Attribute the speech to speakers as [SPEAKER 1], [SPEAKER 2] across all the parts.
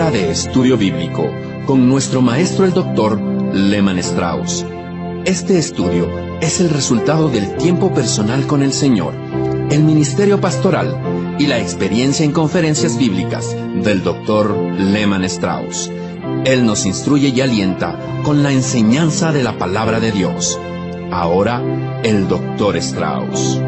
[SPEAKER 1] Hora de Estudio Bíblico, con nuestro maestro el Dr. Lehman Strauss. Este estudio es el resultado del tiempo personal con el Señor, el ministerio pastoral y la experiencia en conferencias bíblicas del Dr. Lehman Strauss. Él nos instruye y alienta con la enseñanza de la palabra de Dios. Ahora, el Dr. Strauss.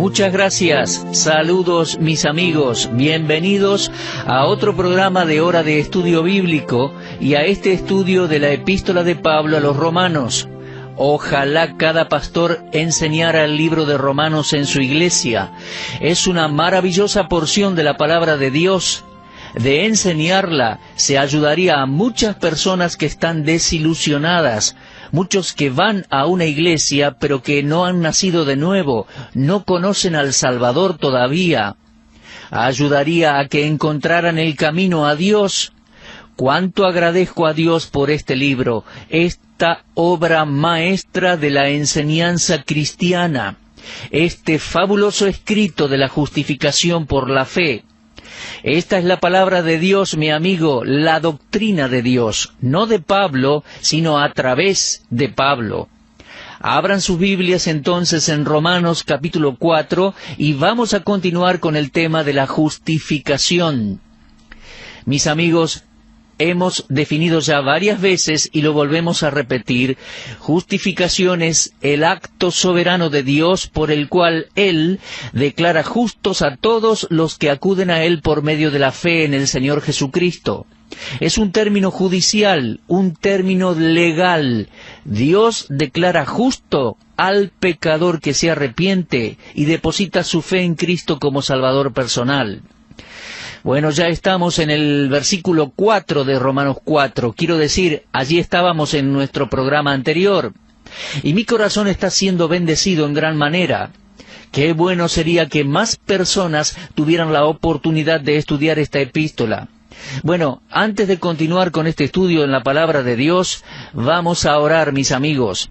[SPEAKER 2] Muchas gracias. Saludos, mis amigos. Bienvenidos a otro programa de Hora de Estudio Bíblico y a este estudio de la Epístola de Pablo a los Romanos. Ojalá cada pastor enseñara el libro de Romanos en su iglesia. Es una maravillosa porción de la palabra de Dios. De enseñarla se ayudaría a muchas personas que están desilusionadas, muchos que van a una iglesia pero que no han nacido de nuevo, no conocen al Salvador todavía. Ayudaría a que encontraran el camino a Dios. Cuánto agradezco a Dios por este libro, esta obra maestra de la enseñanza cristiana, este fabuloso escrito de la justificación por la fe. Esta es la palabra de Dios, mi amigo, la doctrina de Dios, no de Pablo, sino a través de Pablo. Abran sus Biblias entonces en Romanos capítulo 4 y vamos a continuar con el tema de la justificación. Mis amigos, hemos definido ya varias veces y lo volvemos a repetir. Justificación es el acto soberano de Dios por el cual Él declara justos a todos los que acuden a Él por medio de la fe en el Señor Jesucristo. Es un término judicial, un término legal. Dios declara justo al pecador que se arrepiente y deposita su fe en Cristo como Salvador personal. Bueno, ya estamos en el versículo 4 de Romanos 4. Quiero decir, allí estábamos en nuestro programa anterior. Y mi corazón está siendo bendecido en gran manera. Qué bueno sería que más personas tuvieran la oportunidad de estudiar esta epístola. Bueno, antes de continuar con este estudio en la palabra de Dios, vamos a orar, mis amigos.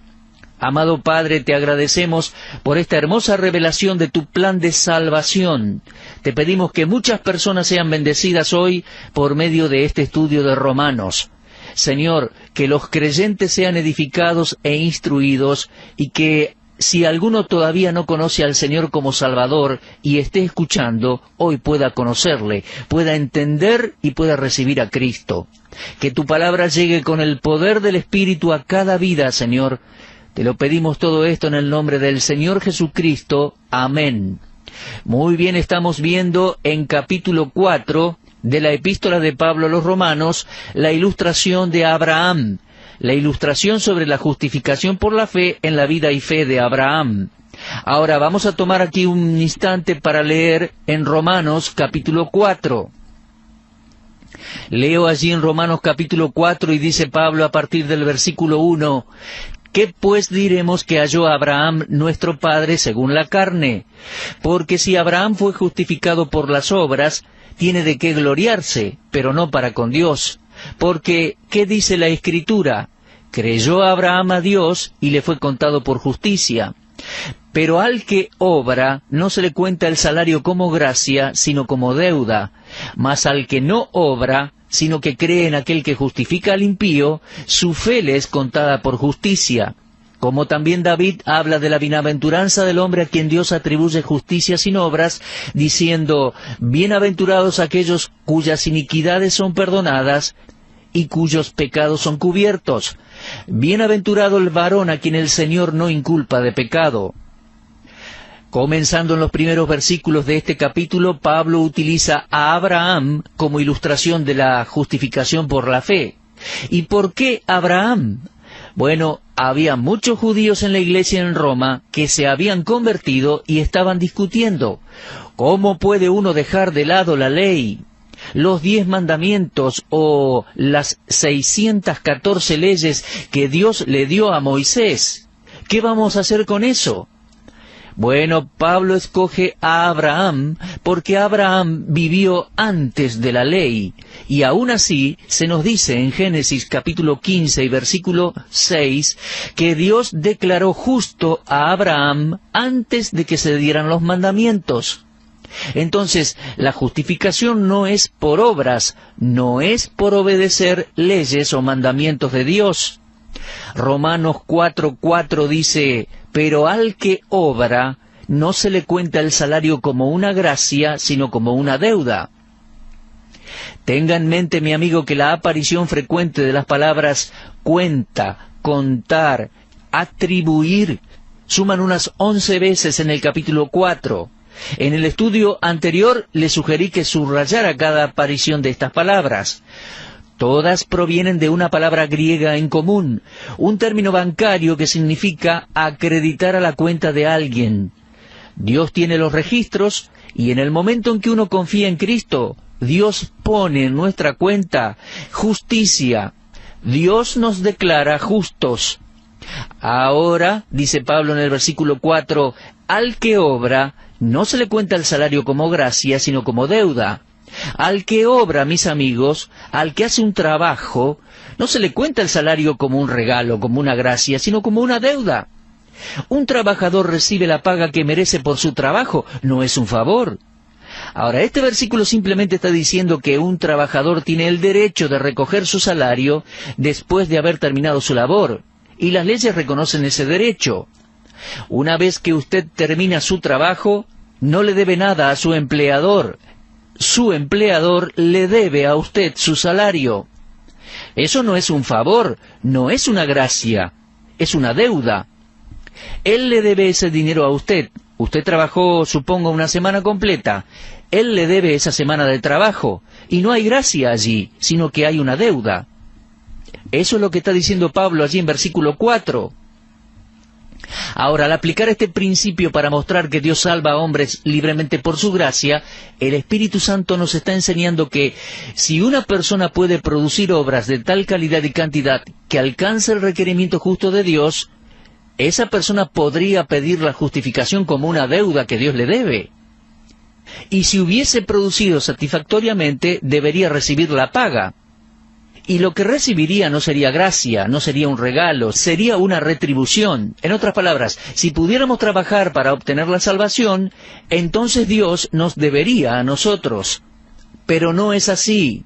[SPEAKER 2] Amado Padre, te agradecemos por esta hermosa revelación de tu plan de salvación. Te pedimos que muchas personas sean bendecidas hoy por medio de este estudio de Romanos. Señor, que los creyentes sean edificados e instruidos y que si alguno todavía no conoce al Señor como Salvador y esté escuchando, hoy pueda conocerle, pueda entender y pueda recibir a Cristo. Que tu palabra llegue con el poder del Espíritu a cada vida, Señor. Te lo pedimos todo esto en el nombre del Señor Jesucristo. Amén. Muy bien, estamos viendo en capítulo 4 de la Epístola de Pablo a los Romanos la ilustración de Abraham, la ilustración sobre la justificación por la fe en la vida y fe de Abraham. Ahora vamos a tomar aquí un instante para leer en Romanos capítulo 4. Leo allí en Romanos capítulo 4 y dice Pablo a partir del versículo 1... ¿Qué pues diremos que halló Abraham nuestro padre según la carne? Porque si Abraham fue justificado por las obras, tiene de qué gloriarse, pero no para con Dios. Porque, ¿qué dice la Escritura? Creyó Abraham a Dios y le fue contado por justicia. Pero al que obra no se le cuenta el salario como gracia, sino como deuda. Mas al que no obra, sino que cree en aquel que justifica al impío, su fe le es contada por justicia. Como también David habla de la bienaventuranza del hombre a quien Dios atribuye justicia sin obras, diciendo, bienaventurados aquellos cuyas iniquidades son perdonadas y cuyos pecados son cubiertos. Bienaventurado el varón a quien el Señor no inculpa de pecado. Comenzando en los primeros versículos de este capítulo, Pablo utiliza a Abraham como ilustración de la justificación por la fe. ¿Y por qué Abraham? Bueno, había muchos judíos en la iglesia en Roma que se habían convertido y estaban discutiendo. ¿Cómo puede uno dejar de lado la ley? Los 10 mandamientos o las 614 leyes que Dios le dio a Moisés. ¿Qué vamos a hacer con eso? Bueno, Pablo escoge a Abraham porque Abraham vivió antes de la ley, y aún así se nos dice en Génesis capítulo 15 y versículo 6 que Dios declaró justo a Abraham antes de que se dieran los mandamientos. Entonces, la justificación no es por obras, no es por obedecer leyes o mandamientos de Dios. Romanos 4:4 dice, pero al que obra, no se le cuenta el salario como una gracia, sino como una deuda. Tenga en mente, mi amigo, que la aparición frecuente de las palabras cuenta, contar, atribuir, suman unas 11 veces en el capítulo 4. En el estudio anterior le sugerí que subrayara cada aparición de estas palabras. Todas provienen de una palabra griega en común, un término bancario que significa acreditar a la cuenta de alguien. Dios tiene los registros y en el momento en que uno confía en Cristo, Dios pone en nuestra cuenta justicia. Dios nos declara justos. Ahora, dice Pablo en el versículo 4, al que obra, no se le cuenta el salario como gracia, sino como deuda. Al que obra, mis amigos, al que hace un trabajo, no se le cuenta el salario como un regalo, como una gracia, sino como una deuda. Un trabajador recibe la paga que merece por su trabajo, no es un favor. Ahora, este versículo simplemente está diciendo que un trabajador tiene el derecho de recoger su salario después de haber terminado su labor, y las leyes reconocen ese derecho. Una vez que usted termina su trabajo, no le debe nada a su empleador. Su empleador le debe a usted su salario. Eso no es un favor, no es una gracia, es una deuda. Él le debe ese dinero a usted. Usted trabajó, supongo, una semana completa. Él le debe esa semana de trabajo. Y no hay gracia allí, sino que hay una deuda. Eso es lo que está diciendo Pablo allí en versículo 4. Ahora, al aplicar este principio para mostrar que Dios salva a hombres libremente por su gracia, el Espíritu Santo nos está enseñando que si una persona puede producir obras de tal calidad y cantidad que alcance el requerimiento justo de Dios, esa persona podría pedir la justificación como una deuda que Dios le debe. Y si hubiese producido satisfactoriamente, debería recibir la paga. Y lo que recibiría no sería gracia, no sería un regalo, sería una retribución. En otras palabras, si pudiéramos trabajar para obtener la salvación, entonces Dios nos debería a nosotros. Pero no es así.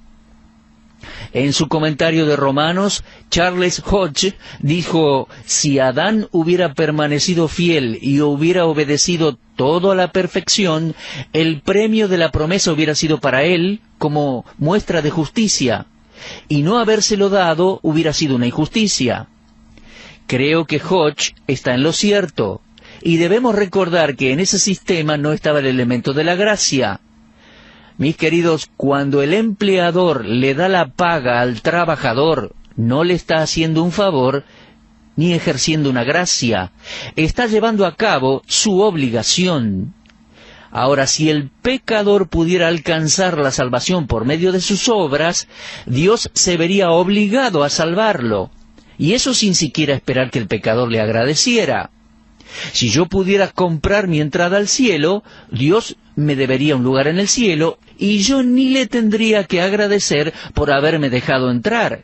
[SPEAKER 2] En su comentario de Romanos, Charles Hodge dijo, si Adán hubiera permanecido fiel y hubiera obedecido todo a la perfección, el premio de la promesa hubiera sido para él como muestra de justicia. Y no habérselo dado hubiera sido una injusticia. Creo que Hodge está en lo cierto, y debemos recordar que en ese sistema no estaba el elemento de la gracia. Mis queridos, cuando el empleador le da la paga al trabajador, no le está haciendo un favor, ni ejerciendo una gracia. Está llevando a cabo su obligación. Ahora, si el pecador pudiera alcanzar la salvación por medio de sus obras, Dios se vería obligado a salvarlo, y eso sin siquiera esperar que el pecador le agradeciera. Si yo pudiera comprar mi entrada al cielo, Dios me debería un lugar en el cielo, y yo ni le tendría que agradecer por haberme dejado entrar.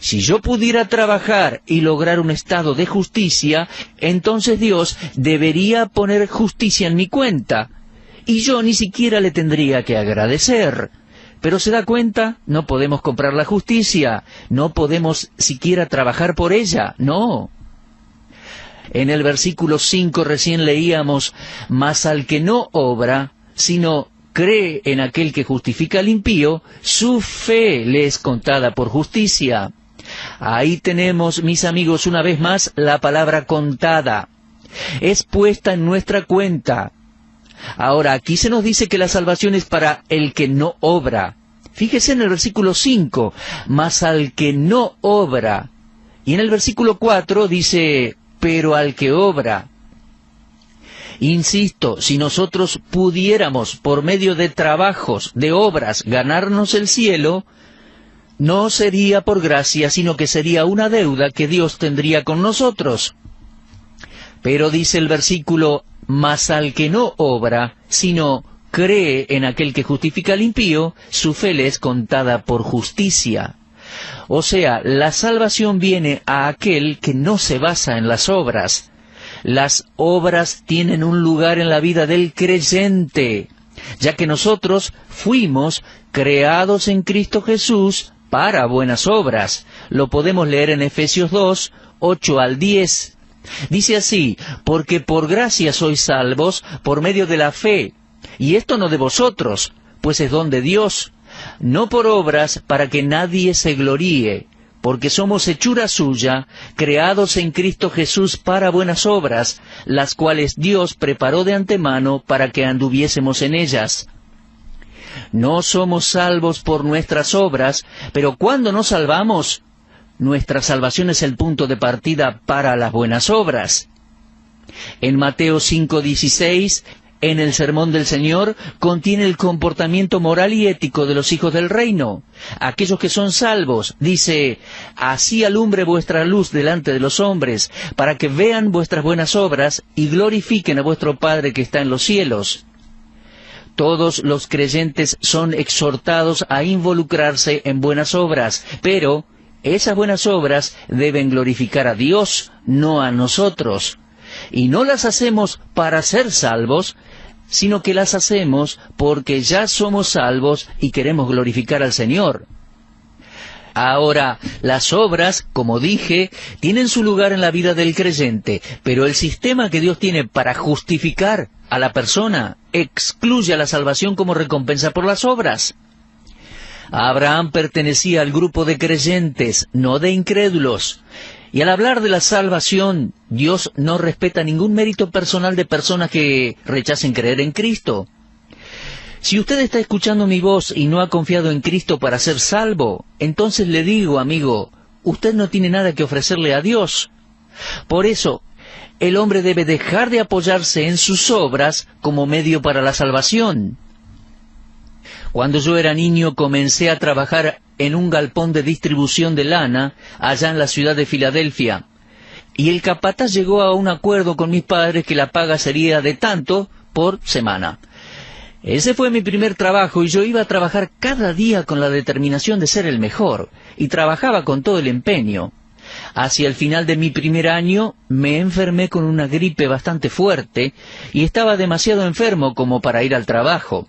[SPEAKER 2] Si yo pudiera trabajar y lograr un estado de justicia, entonces Dios debería poner justicia en mi cuenta, y yo ni siquiera le tendría que agradecer. Pero ¿se da cuenta? No podemos comprar la justicia, no podemos siquiera trabajar por ella, no. En el versículo 5 recién leíamos, mas al que no obra, sino cree en aquel que justifica al impío, su fe le es contada por justicia. Ahí tenemos, mis amigos, una vez más, la palabra contada. Es puesta en nuestra cuenta. Ahora, aquí se nos dice que la salvación es para el que no obra. Fíjese en el versículo 5, mas al que no obra. Y en el versículo 4 dice, pero al que obra. Insisto, si nosotros pudiéramos, por medio de trabajos, de obras, ganarnos el cielo, no sería por gracia, sino que sería una deuda que Dios tendría con nosotros. Pero dice el versículo, mas al que no obra, sino cree en aquel que justifica al impío, su fe le es contada por justicia. O sea, la salvación viene a aquel que no se basa en las obras. Las obras tienen un lugar en la vida del creyente. ya que nosotros fuimos creados en Cristo Jesús para buenas obras. Lo podemos leer en Efesios 2, 8 al 10. Dice así: porque por gracia sois salvos por medio de la fe, y esto no de vosotros, pues es don de Dios, no por obras para que nadie se gloríe, porque somos hechura suya, creados en Cristo Jesús para buenas obras, las cuales Dios preparó de antemano para que anduviésemos en ellas. No somos salvos por nuestras obras, pero cuando nos salvamos, nuestra salvación es el punto de partida para las buenas obras. En Mateo 5:16, en el Sermón del Señor, contiene el comportamiento moral y ético de los hijos del reino. Aquellos que son salvos, dice: así alumbre vuestra luz delante de los hombres, para que vean vuestras buenas obras y glorifiquen a vuestro Padre que está en los cielos. Todos los creyentes son exhortados a involucrarse en buenas obras, pero esas buenas obras deben glorificar a Dios, no a nosotros. Y no las hacemos para ser salvos, sino que las hacemos porque ya somos salvos y queremos glorificar al Señor. Ahora, las obras, como dije, tienen su lugar en la vida del creyente, pero el sistema que Dios tiene para justificar a la persona excluye a la salvación como recompensa por las obras. Abraham pertenecía al grupo de creyentes, no de incrédulos. Y al hablar de la salvación, Dios no respeta ningún mérito personal de personas que rechacen creer en Cristo. Si usted está escuchando mi voz y no ha confiado en Cristo para ser salvo, entonces le digo, amigo, usted no tiene nada que ofrecerle a Dios. Por eso, el hombre debe dejar de apoyarse en sus obras como medio para la salvación. Cuando yo era niño comencé a trabajar en un galpón de distribución de lana allá en la ciudad de Filadelfia, y el capataz llegó a un acuerdo con mis padres que la paga sería de tanto por semana. Ese fue mi primer trabajo y yo iba a trabajar cada día con la determinación de ser el mejor, y trabajaba con todo el empeño. Hacia el final de mi primer año me enfermé con una gripe bastante fuerte y estaba demasiado enfermo como para ir al trabajo.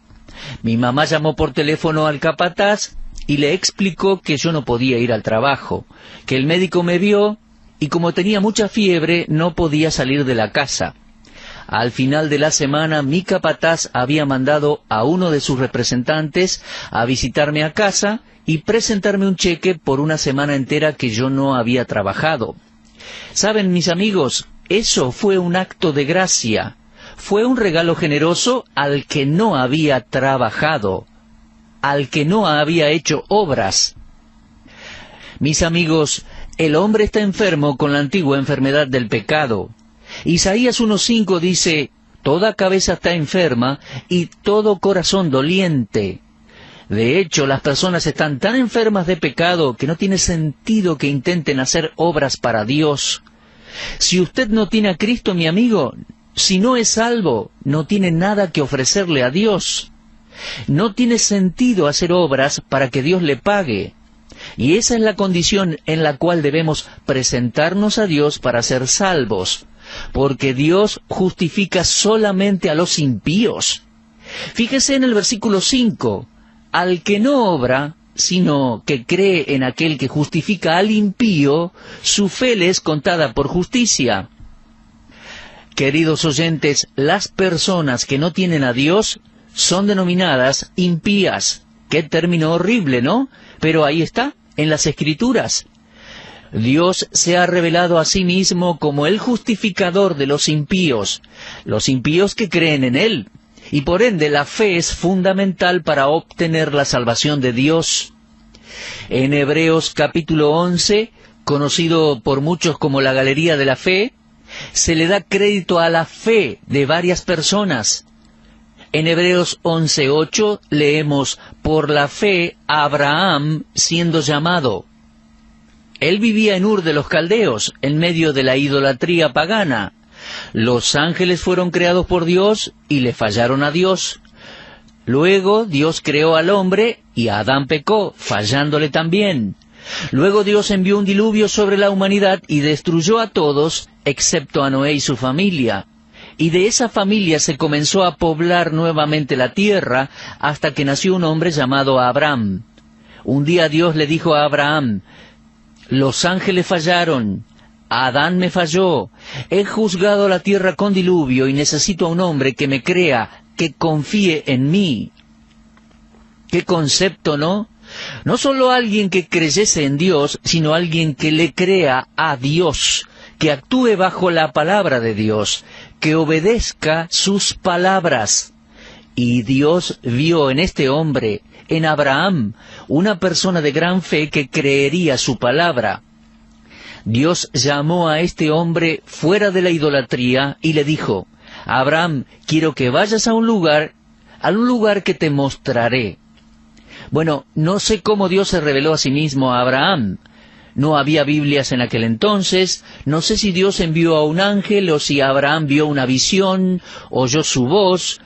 [SPEAKER 2] Mi mamá llamó por teléfono al capataz y le explicó que yo no podía ir al trabajo, que el médico me vio y como tenía mucha fiebre no podía salir de la casa. Al final de la semana mi capataz había mandado a uno de sus representantes a visitarme a casa y presentarme un cheque por una semana entera que yo no había trabajado. ¿Saben, mis amigos? Eso fue un acto de gracia. Fue un regalo generoso al que no había trabajado, al que no había hecho obras. Mis amigos, el hombre está enfermo con la antigua enfermedad del pecado. Isaías 1:5 dice: toda cabeza está enferma y todo corazón doliente. De hecho, las personas están tan enfermas de pecado que no tiene sentido que intenten hacer obras para Dios. Si usted no tiene a Cristo, mi amigo, si no es salvo, no tiene nada que ofrecerle a Dios. No tiene sentido hacer obras para que Dios le pague. Y esa es la condición en la cual debemos presentarnos a Dios para ser salvos, porque Dios justifica solamente a los impíos. Fíjese en el versículo 5, al que no obra, sino que cree en aquel que justifica al impío, su fe le es contada por justicia. Queridos oyentes, las personas que no tienen a Dios son denominadas impías. Qué término horrible, ¿no? Pero ahí está, en las Escrituras. Dios se ha revelado a sí mismo como el justificador de los impíos que creen en Él. Y por ende la fe es fundamental para obtener la salvación de Dios. En Hebreos capítulo 11, conocido por muchos como la Galería de la Fe, se le da crédito a la fe de varias personas. En Hebreos 11:8 leemos: por la fe Abraham siendo llamado. Él vivía en Ur de los Caldeos, en medio de la idolatría pagana. Los ángeles fueron creados por Dios y le fallaron a Dios. Luego Dios creó al hombre y Adán pecó, fallándole también. Luego Dios envió un diluvio sobre la humanidad y destruyó a todos, excepto a Noé y su familia. Y de esa familia se comenzó a poblar nuevamente la tierra hasta que nació un hombre llamado Abraham. Un día Dios le dijo a Abraham: los ángeles fallaron, Adán me falló, he juzgado la tierra con diluvio y necesito a un hombre que me crea, que confíe en mí. ¿Qué concepto, no? No solo alguien que creyese en Dios, sino alguien que le crea a Dios, que actúe bajo la palabra de Dios, que obedezca sus palabras. Y Dios vio en este hombre, en Abraham, una persona de gran fe que creería su palabra. Dios llamó a este hombre fuera de la idolatría y le dijo: Abraham, quiero que vayas a un lugar que te mostraré. Bueno, no sé cómo Dios se reveló a sí mismo a Abraham. No había Biblias en aquel entonces, no sé si Dios envió a un ángel o si Abraham vio una visión, oyó su voz.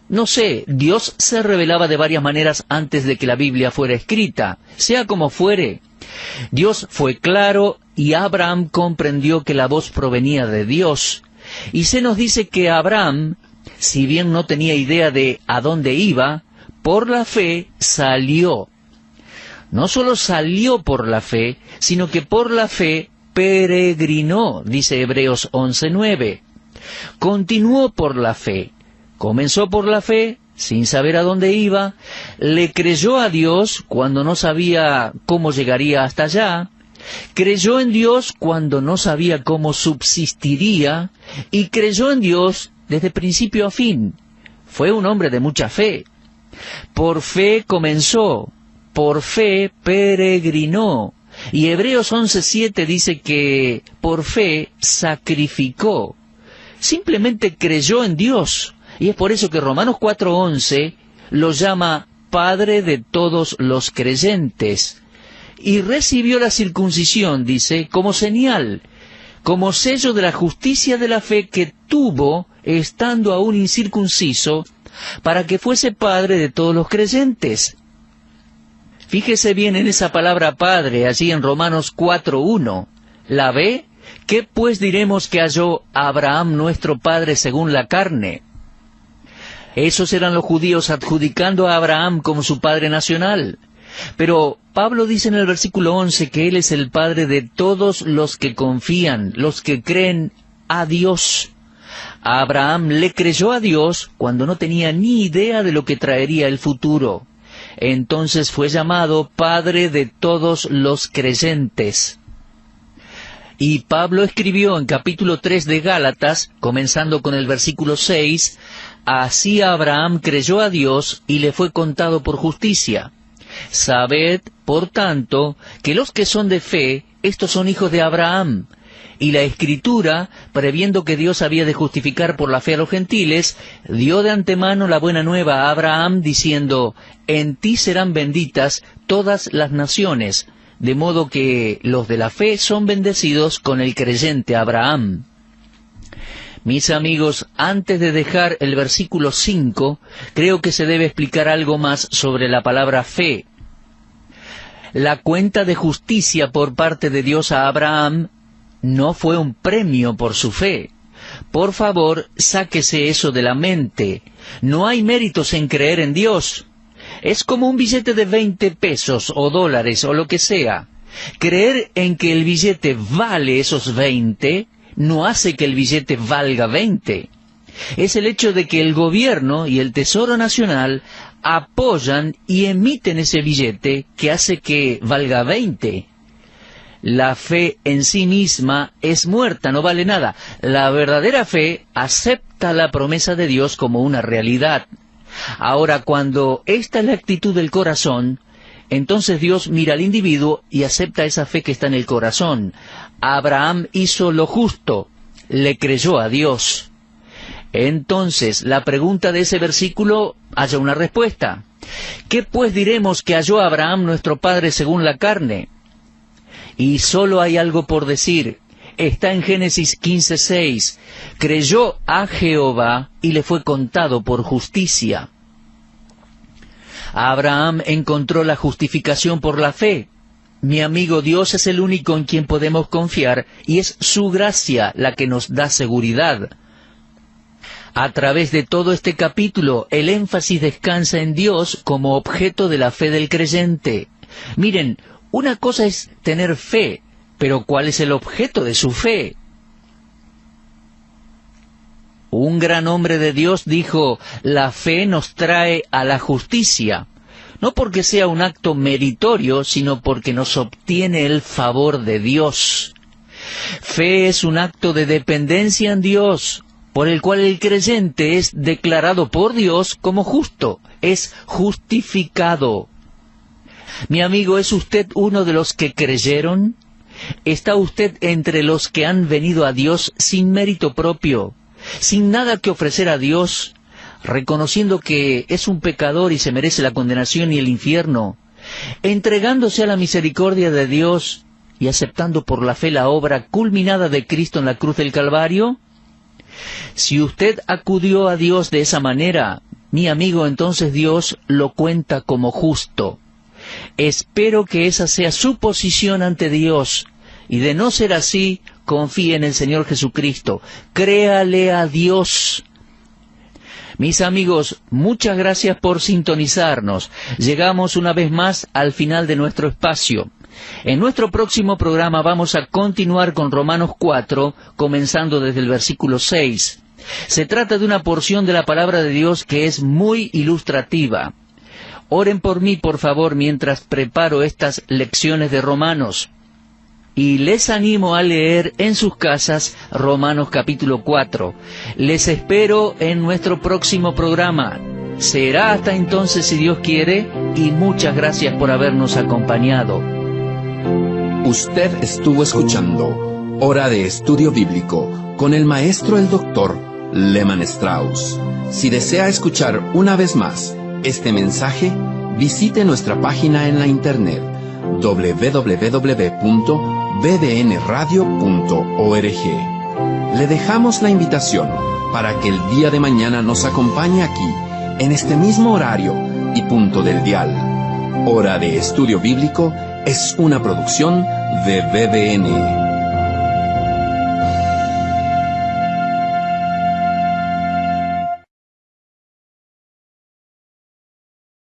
[SPEAKER 2] No sé, Dios se revelaba de varias maneras antes de que la Biblia fuera escrita. Sea como fuere, Dios fue claro y Abraham comprendió que la voz provenía de Dios. Y se nos dice que Abraham, si bien no tenía idea de a dónde iba, por la fe salió. No solo salió por la fe, sino que por la fe peregrinó, dice Hebreos 11:9. Continuó por la fe. Comenzó por la fe, sin saber a dónde iba, le creyó a Dios cuando no sabía cómo llegaría hasta allá, creyó en Dios cuando no sabía cómo subsistiría, y creyó en Dios desde principio a fin. Fue un hombre de mucha fe. Por fe comenzó, por fe peregrinó, y Hebreos 11:7 dice que por fe sacrificó. Simplemente creyó en Dios. Y es por eso que Romanos 4:11 lo llama Padre de todos los creyentes. Y recibió la circuncisión, dice, como señal, como sello de la justicia de la fe que tuvo, estando aún incircunciso, para que fuese Padre de todos los creyentes. Fíjese bien en esa palabra Padre, allí en Romanos 4:1. ¿La ve? ¿Qué pues diremos que halló Abraham nuestro Padre según la carne? Esos eran los judíos adjudicando a Abraham como su padre nacional. Pero Pablo dice en el versículo 11 que Él es el Padre de todos los que confían, los que creen a Dios. Abraham le creyó a Dios cuando no tenía ni idea de lo que traería el futuro. Entonces fue llamado Padre de todos los creyentes. Y Pablo escribió en capítulo 3 de Gálatas, comenzando con el versículo 6, así Abraham creyó a Dios y le fue contado por justicia. Sabed, por tanto, que los que son de fe, estos son hijos de Abraham. Y la Escritura, previendo que Dios había de justificar por la fe a los gentiles, dio de antemano la buena nueva a Abraham, diciendo, en ti serán benditas todas las naciones, de modo que los de la fe son bendecidos con el creyente Abraham. Mis amigos, antes de dejar el versículo 5, creo que se debe explicar algo más sobre la palabra fe. La cuenta de justicia por parte de Dios a Abraham no fue un premio por su fe. Por favor, sáquese eso de la mente. No hay méritos en creer en Dios. Es como un billete de 20 pesos o dólares o lo que sea. Creer en que el billete vale esos 20 no hace que el billete valga 20. Es el hecho de que el gobierno y el Tesoro Nacional apoyan y emiten ese billete que hace que valga 20. La fe en sí misma es muerta, no vale nada. La verdadera fe acepta la promesa de Dios como una realidad. Ahora, cuando esta es la actitud del corazón, entonces Dios mira al individuo y acepta esa fe que está en el corazón. Abraham hizo lo justo, le creyó a Dios. Entonces, la pregunta de ese versículo halla una respuesta. ¿Qué pues diremos que halló Abraham nuestro padre según la carne? Y solo hay algo por decir. Está en Génesis 15:6. Creyó a Jehová y le fue contado por justicia. Abraham encontró la justificación por la fe. Mi amigo, Dios es el único en quien podemos confiar y es su gracia la que nos da seguridad. A través de todo este capítulo, el énfasis descansa en Dios como objeto de la fe del creyente. Miren, una cosa es tener fe, pero ¿cuál es el objeto de su fe? Un gran hombre de Dios dijo, la fe nos trae a la justicia, no porque sea un acto meritorio, sino porque nos obtiene el favor de Dios. Fe es un acto de dependencia en Dios, por el cual el creyente es declarado por Dios como justo, es justificado. Mi amigo, ¿es usted uno de los que creyeron? ¿Está usted entre los que han venido a Dios sin mérito propio, sin nada que ofrecer a Dios, reconociendo que es un pecador y se merece la condenación y el infierno, entregándose a la misericordia de Dios y aceptando por la fe la obra culminada de Cristo en la cruz del Calvario? Si usted acudió a Dios de esa manera, mi amigo, entonces Dios lo cuenta como justo. Espero que esa sea su posición ante Dios, y de no ser así, confíe en el Señor Jesucristo, créale a Dios. Mis amigos, muchas gracias por sintonizarnos. Llegamos una vez más al final de nuestro espacio. En nuestro próximo programa vamos a continuar con Romanos 4, comenzando desde el versículo 6. Se trata de una porción de la palabra de Dios que es muy ilustrativa. Oren por mí, por favor, mientras preparo estas lecciones de Romanos. Y les animo a leer en sus casas Romanos capítulo 4. Les espero en nuestro próximo programa. Será hasta entonces, si Dios quiere, y muchas gracias por habernos acompañado.
[SPEAKER 1] Usted estuvo escuchando Hora de Estudio Bíblico con el maestro el doctor Lehman Strauss. Si desea escuchar una vez más este mensaje, visite nuestra página en la internet www.bdnradio.org. Le dejamos la invitación para que el día de mañana nos acompañe aquí, en este mismo horario y punto del dial. Hora de Estudio Bíblico es una producción de BDN.